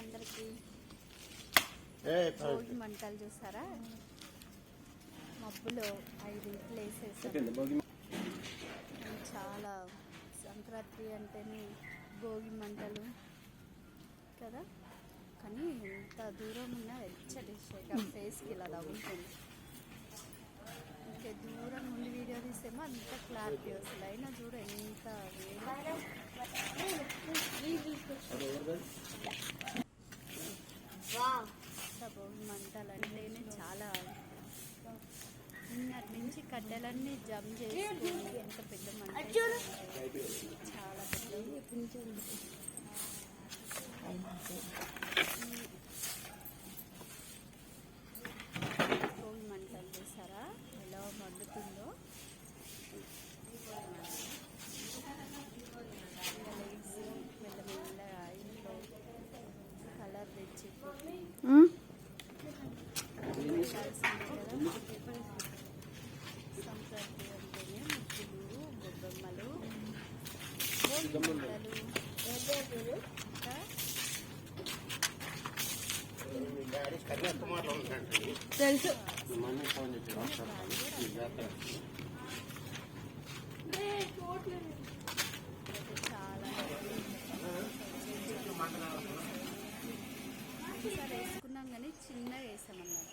అందరికి భోగి మంటలు చూసారా? మబ్బులో 5 ఇట్లు వేసేసారు. చాలా సంక్రాంతి అంటేనే భోగి మంటలు కదా, కానీ ఇంత దూరం ఉన్న వెచ్చటి ఫేస్కి ఇలా తగులుతుంది. ఇంకా దూరం నుండి వీడియో తీసేమో అంత క్లారిటీ వస్తుంది. అయినా చూడ ఎంత భోగి మంటలు అంటేనే చాలా నిన్నటి నుంచి కట్టెలన్నీ జమ్ చేసుకుని ఎంత పెద్ద మంట, చాలా పెద్ద భోగి మంటలు చూసారా ఎలా మండుతుందో. మెల్లమెల్లగా ఇంట్లో కలర్ తెచ్చి సంక్రాంతి అంటేనే ముగ్గులు, గొబ్బెమ్మలు, తెలుసు. చాలా ఒకసారి వేసుకున్నాం కానీ చిన్నగా వేసామన్నమాట.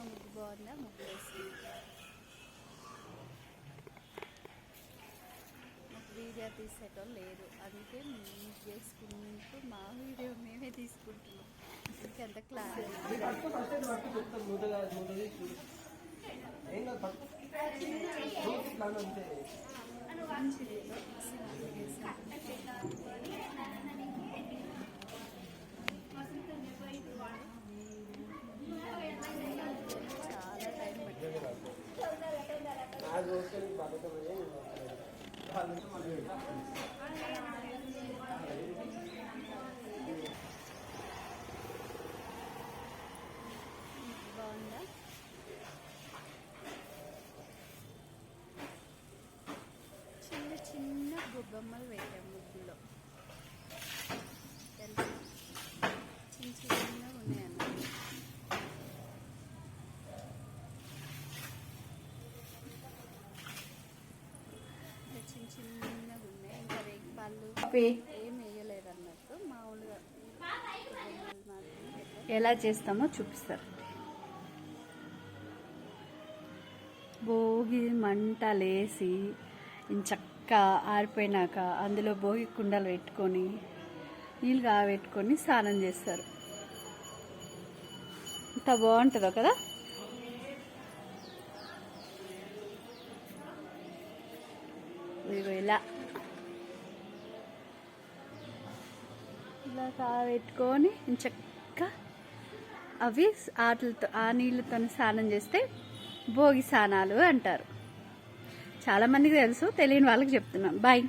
ముగ్గు బాగుందా? ముగ్గు వేసి మాకు వీడియో తీసేటోళ్ళు లేదు, అందుకే మేము చేసుకుంటూ మా వీడియో మేమే తీసుకుంటున్నాం. ఇంకెంత క్లారిటీ బాగుందా? చిన్న చిన్న గొబ్బమ్మలు వేయాలి ముగ్గులో, చిన్న చిన్నగా ఉన్నాయన్నమాట. చిన్న చిన్నగా ఉన్నాయి. ఇంకా రేగిపాళ్ళు ఏం వేయలేదు అన్నట్టు, మామూలుగా ఎలా చేస్తామో చూపిస్తారు. భోగి మంటలేసి చక్కగా ఆరిపోయినాక అందులో భోగి కుండలు పెట్టుకొని నీళ్ళు కాగబెట్టుకొని స్నానం చేస్తారు. ఇంత బాగుంటుందో కదా. ఇలా ఇలా కాగబెట్టుకొని చక్కగా అవి ఆ నీళ్ళతో స్నానం చేస్తే భోగి స్నానాలు అంటారు. చాలామందికి తెలుసు, తెలియని వాళ్ళకి చెప్తున్నాం. బాయ్.